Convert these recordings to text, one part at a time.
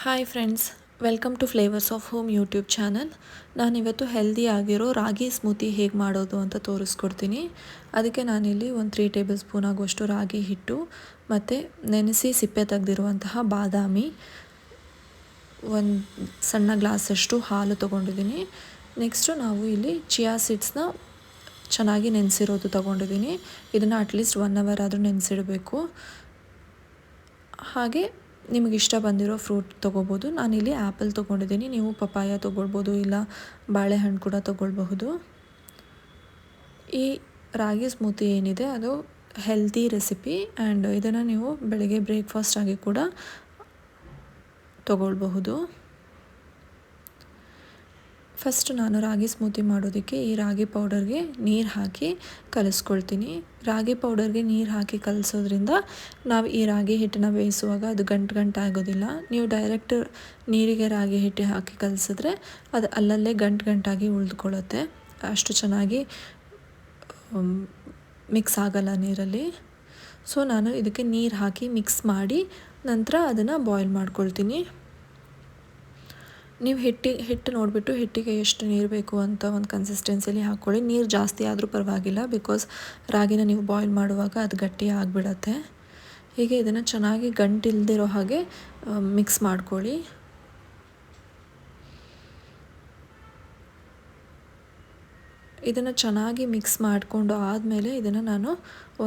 Hi friends, welcome to Flavours of Home YouTube channel. ನಾನಿವತ್ತು healthy ಆಗಿರೋ ragi smoothie ಹೇಗೆ ಮಾಡೋದು ಅಂತ ತೋರಿಸ್ಕೊಡ್ತೀನಿ. ಅದಕ್ಕೆ ನಾನಿಲ್ಲಿ ಒಂದು 3 ಟೇಬಲ್ ಸ್ಪೂನ್ ಆಗುವಷ್ಟು ರಾಗಿ ಹಿಟ್ಟು ಮತ್ತು ನೆನೆಸಿ ಸಿಪ್ಪೆ ತೆಗೆದಿರುವಂತಹ ಬಾದಾಮಿ, ಒಂದು ಸಣ್ಣ ಗ್ಲಾಸಷ್ಟು ಹಾಲು ತೊಗೊಂಡಿದ್ದೀನಿ. ನೆಕ್ಸ್ಟು ನಾವು ಇಲ್ಲಿ ಚಿಯಾ ಸೀಡ್ಸ್ನ ಚೆನ್ನಾಗಿ ನೆನೆಸಿರೋದು ತೊಗೊಂಡಿದ್ದೀನಿ. ಇದನ್ನು ಅಟ್ಲೀಸ್ಟ್ 1 ಅವರ್ ಆದರೂ ನೆನೆಸಿಡಬೇಕು. ಹಾಗೆ ನಿಮಗೆ ಇಷ್ಟ ಬಂದಿರೋ ಫ್ರೂಟ್ ತೊಗೋಬೋದು. ನಾನಿಲ್ಲಿ ಆ್ಯಪಲ್ ತೊಗೊಂಡಿದ್ದೀನಿ, ನೀವು ಪಪಾಯ ತೊಗೊಳ್ಬೋದು, ಇಲ್ಲ ಬಾಳೆಹಣ್ಣು ಕೂಡ ತೊಗೊಳ್ಬಹುದು. ಈ ರಾಗಿ ಸ್ಮೂತಿ ಏನಿದೆ ಅದು ಹೆಲ್ತಿ ರೆಸಿಪಿ ಆ್ಯಂಡ್ ಇದನ್ನು ನೀವು ಬೆಳಗ್ಗೆ ಬ್ರೇಕ್ಫಾಸ್ಟ್ ಆಗಿ ಕೂಡ ತೊಗೊಳ್ಬಹುದು. ಫಸ್ಟ್ ನಾನು ರಾಗಿ ಸ್ಮೂತಿ ಮಾಡೋದಕ್ಕೆ ಈ ರಾಗಿ ಪೌಡರ್ಗೆ ನೀರು ಹಾಕಿ ಕಲಿಸ್ಕೊಳ್ತೀನಿ. ರಾಗಿ ಪೌಡರ್ಗೆ ನೀರು ಹಾಕಿ ಕಲಿಸೋದ್ರಿಂದ ನಾವು ಈ ರಾಗಿ ಹಿಟ್ಟನ್ನು ಬೇಯಿಸುವಾಗ ಅದು ಗಂಟು ಆಗೋದಿಲ್ಲ. ನೀವು ಡೈರೆಕ್ಟ್ ನೀರಿಗೆ ರಾಗಿ ಹಿಟ್ಟು ಹಾಕಿ ಕಲಿಸಿದ್ರೆ ಅದು ಅಲ್ಲಲ್ಲೇ ಗಂಟಾಗಿ ಉಳಿದುಕೊಳ್ಳುತ್ತೆ, ಅಷ್ಟು ಚೆನ್ನಾಗಿ ಮಿಕ್ಸ್ ಆಗಲ್ಲ ನೀರಲ್ಲಿ. ಸೊ ನಾನು ಇದಕ್ಕೆ ನೀರು ಹಾಕಿ ಮಿಕ್ಸ್ ಮಾಡಿ ನಂತರ ಅದನ್ನು ಬಾಯ್ಲ್ ಮಾಡ್ಕೊಳ್ತೀನಿ. ನೀವು ಹಿಟ್ಟು ನೋಡಿಬಿಟ್ಟು ಹಿಟ್ಟಿಗೆ ಎಷ್ಟು ನೀರು ಬೇಕು ಅಂತ ಒಂದು ಕನ್ಸಿಸ್ಟೆನ್ಸಿಲಿ ಹಾಕ್ಕೊಳ್ಳಿ. ನೀರು ಜಾಸ್ತಿ ಆದರೂ ಪರವಾಗಿಲ್ಲ, ಬಿಕಾಸ್ ರಾಗಿನ ನೀವು ಬಾಯ್ಲ್ ಮಾಡುವಾಗ ಅದು ಗಟ್ಟಿ ಆಗಿಬಿಡತ್ತೆ. ಹೀಗೆ ಇದನ್ನು ಚೆನ್ನಾಗಿ ಗಂಟಿಲ್ದಿರೋ ಹಾಗೆ ಮಿಕ್ಸ್ ಮಾಡ್ಕೊಳ್ಳಿ. ಇದನ್ನು ಚೆನ್ನಾಗಿ ಮಿಕ್ಸ್ ಮಾಡಿಕೊಂಡು ಆದಮೇಲೆ ಇದನ್ನು ನಾನು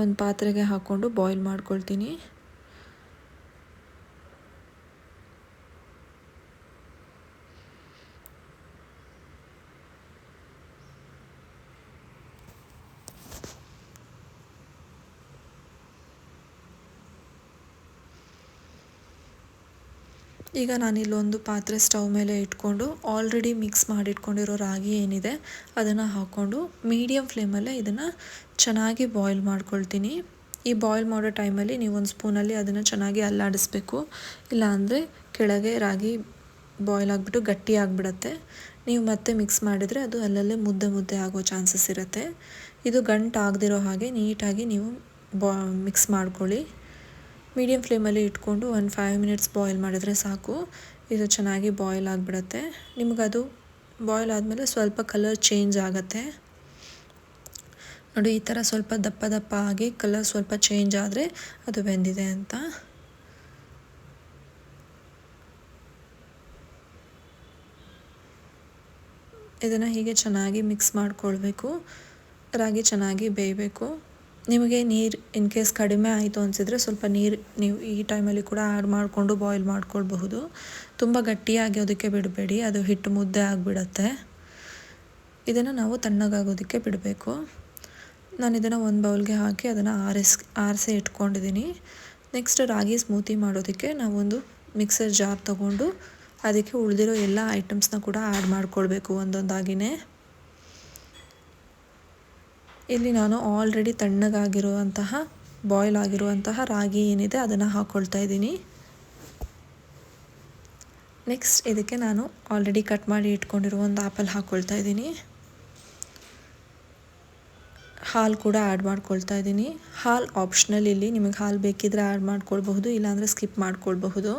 ಒಂದು ಪಾತ್ರೆಗೆ ಹಾಕ್ಕೊಂಡು ಬಾಯ್ಲ್ ಮಾಡ್ಕೊಳ್ತೀನಿ. ಈಗ ನಾನಿಲ್ಲೊಂದು ಪಾತ್ರೆ ಸ್ಟವ್ ಮೇಲೆ ಇಟ್ಕೊಂಡು ಆಲ್ರೆಡಿ ಮಿಕ್ಸ್ ಮಾಡಿಟ್ಕೊಂಡಿರೋ ರಾಗಿ ಏನಿದೆ ಅದನ್ನು ಹಾಕ್ಕೊಂಡು ಮೀಡಿಯಮ್ ಫ್ಲೇಮಲ್ಲೇ ಇದನ್ನು ಚೆನ್ನಾಗಿ ಬಾಯ್ಲ್ ಮಾಡ್ಕೊಳ್ತೀನಿ. ಈ ಬಾಯ್ಲ್ ಮಾಡೋ ಟೈಮಲ್ಲಿ ನೀವು ಒಂದು ಸ್ಪೂನಲ್ಲಿ ಅದನ್ನು ಚೆನ್ನಾಗಿ ಅಲ್ಲಾಡಿಸ್ಬೇಕು, ಇಲ್ಲಾಂದರೆ ಕೆಳಗೆ ರಾಗಿ ಬಾಯ್ಲ್ ಆಗಿಬಿಟ್ಟು ಗಟ್ಟಿ ಆಗಿಬಿಡತ್ತೆ. ನೀವು ಮತ್ತೆ ಮಿಕ್ಸ್ ಮಾಡಿದರೆ ಅದು ಅಲ್ಲಲ್ಲೇ ಮುದ್ದೆ ಆಗೋ ಚಾನ್ಸಸ್ ಇರುತ್ತೆ. ಇದು ಗಂಟು ಆಗದಿರೋ ಹಾಗೆ ನೀಟಾಗಿ ನೀವು ಮಿಕ್ಸ್ ಮಾಡ್ಕೊಳ್ಳಿ. ಮೀಡಿಯಮ್ ಫ್ಲೇಮಲ್ಲಿ ಇಟ್ಕೊಂಡು ಒಂದು 5 ಮಿನಿಟ್ಸ್ ಬಾಯ್ಲ್ ಮಾಡಿದರೆ ಸಾಕು. ಇದು ಚೆನ್ನಾಗಿ ಬಾಯ್ಲ್ ಆಗಿಬಿಡತ್ತೆ. ನಿಮಗದು ಬಾಯ್ಲ್ ಆದಮೇಲೆ ಸ್ವಲ್ಪ ಕಲರ್ ಚೇಂಜ್ ಆಗುತ್ತೆ ನೋಡಿ. ಈ ಥರ ಸ್ವಲ್ಪ ದಪ್ಪ ಆಗಿ ಕಲರ್ ಸ್ವಲ್ಪ ಚೇಂಜ್ ಆದರೆ ಅದು ಬೆಂದಿದೆ ಅಂತ. ಇದನ್ನು ಹೀಗೆ ಚೆನ್ನಾಗಿ ಮಿಕ್ಸ್ ಮಾಡ್ಕೊಳ್ಬೇಕು. ರಾಗಿ ಚೆನ್ನಾಗಿ ಬೇಯಬೇಕು. ನಿಮಗೆ ನೀರು ಇನ್ ಕೇಸ್ ಕಡಿಮೆ ಆಯಿತು ಅನಿಸಿದರೆ ಸ್ವಲ್ಪ ನೀರು ನೀವು ಈ ಟೈಮಲ್ಲಿ ಕೂಡ ಆ್ಯಡ್ ಮಾಡಿಕೊಂಡು ಬಾಯ್ಲ್ ಮಾಡ್ಕೊಳ್ಬಹುದು. ತುಂಬ ಗಟ್ಟಿಯಾಗಿ ಅದಕ್ಕೆ ಬಿಡಬೇಡಿ, ಅದು ಹಿಟ್ಟು ಮುದ್ದೆ ಆಗಿಬಿಡತ್ತೆ. ಇದನ್ನು ನಾವು ತಣ್ಣಗಾಗೋದಕ್ಕೆ ಬಿಡಬೇಕು. ನಾನು ಇದನ್ನು ಒಂದು ಬೌಲ್ಗೆ ಹಾಕಿ ಅದನ್ನು ಆರಿಸಿ ಇಟ್ಕೊಂಡಿದ್ದೀನಿ. ನೆಕ್ಸ್ಟ್ ರಾಗಿ ಸ್ಮೂತಿ ಮಾಡೋದಕ್ಕೆ ನಾವೊಂದು ಮಿಕ್ಸರ್ ಜಾರ್ ತೊಗೊಂಡು ಅದಕ್ಕೆ ಉಳಿದಿರೋ ಎಲ್ಲ ಐಟಮ್ಸ್ನ ಕೂಡ ಆ್ಯಡ್ ಮಾಡ್ಕೊಳ್ಬೇಕು ಒಂದೊಂದಾಗಿಯೇ. ಇಲ್ಲಿ ನಾನು ಆಲ್ರೆಡಿ ತಣ್ಣಗಾಗಿರುವಂತಹ ಬಾಯ್ಲ್ ಆಗಿರುವಂತಹ ರಾಗಿ ಏನಿದೆ ಅದನ್ನು ಹಾಕ್ಕೊಳ್ತಾ ಇದ್ದೀನಿ. ನೆಕ್ಸ್ಟ್ ಇದಕ್ಕೆ ನಾನು ಆಲ್ರೆಡಿ ಕಟ್ ಮಾಡಿ ಇಟ್ಕೊಂಡಿರೋ ಒಂದು ಆ್ಯಪಲ್ ಹಾಕ್ಕೊಳ್ತಾ ಇದ್ದೀನಿ. ಹಾಲು ಕೂಡ ಆ್ಯಡ್ ಮಾಡ್ಕೊಳ್ತಾ ಇದ್ದೀನಿ. ಹಾಲು ಆಪ್ಷನಲ್, ಇಲ್ಲಿ ನಿಮಗೆ ಹಾಲು ಬೇಕಿದ್ದರೆ ಆ್ಯಡ್ ಮಾಡ್ಕೊಳ್ಬಹುದು, ಇಲ್ಲಾಂದರೆ ಸ್ಕಿಪ್ ಮಾಡ್ಕೊಳ್ಬಹುದು.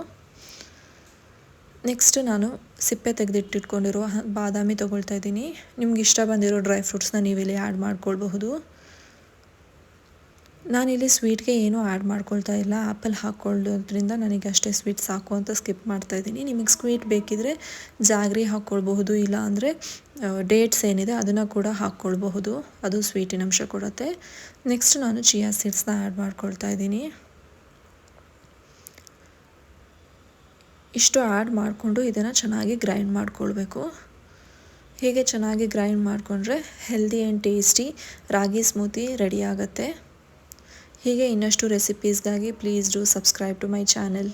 ನೆಕ್ಸ್ಟ್ ನಾನು ಸಿಪ್ಪೆ ತೆಗೆದಿಟ್ಟಿಟ್ಕೊಂಡಿರೋ ಬಾದಾಮಿ ತೊಗೊಳ್ತಾ ಇದ್ದೀನಿ. ನಿಮ್ಗೆ ಇಷ್ಟ ಬಂದಿರೋ ಡ್ರೈ ಫ್ರೂಟ್ಸ್ನ ನೀವಿಲ್ಲಿ ಆ್ಯಡ್ ಮಾಡ್ಕೊಳ್ಬಹುದು. ನಾನಿಲ್ಲಿ ಸ್ವೀಟ್ಗೆ ಏನೂ ಆ್ಯಡ್ ಮಾಡ್ಕೊಳ್ತಾ ಇಲ್ಲ, ಆ್ಯಪಲ್ ಹಾಕ್ಕೊಳ್ಳೋದ್ರಿಂದ ನನಗೆ ಅಷ್ಟೇ ಸ್ವೀಟ್ ಸಾಕು ಅಂತ ಸ್ಕಿಪ್ ಮಾಡ್ತಾ ಇದ್ದೀನಿ. ನಿಮಗೆ ಸ್ವೀಟ್ ಬೇಕಿದ್ದರೆ ಜಾಗ್ರಿ ಹಾಕ್ಕೊಳ್ಬಹುದು, ಇಲ್ಲ ಅಂದರೆ ಡೇಟ್ಸ್ ಏನಿದೆ ಅದನ್ನು ಕೂಡ ಹಾಕ್ಕೊಳ್ಬಹುದು, ಅದು ಸ್ವೀಟಿನ ಅಂಶ ಕೊಡುತ್ತೆ. ನೆಕ್ಸ್ಟ್ ನಾನು ಚಿಯಾ ಸೀಡ್ಸ್ನ ಆ್ಯಡ್ ಮಾಡ್ಕೊಳ್ತಾ ಇದ್ದೀನಿ. ಇಷ್ಟು ಆ್ಯಡ್ ಮಾಡಿಕೊಂಡು ಇದನ್ನು ಚೆನ್ನಾಗಿ ಗ್ರೈಂಡ್ ಮಾಡ್ಕೊಳ್ಬೇಕು. ಹೀಗೆ ಚೆನ್ನಾಗಿ ಗ್ರೈಂಡ್ ಮಾಡಿಕೊಂಡ್ರೆ healthy and tasty ragi smoothie ready ಆಗುತ್ತೆ. ಹೀಗೆ ಇನ್ನಷ್ಟು ರೆಸಿಪೀಸ್ಗಾಗಿ please do subscribe to my channel.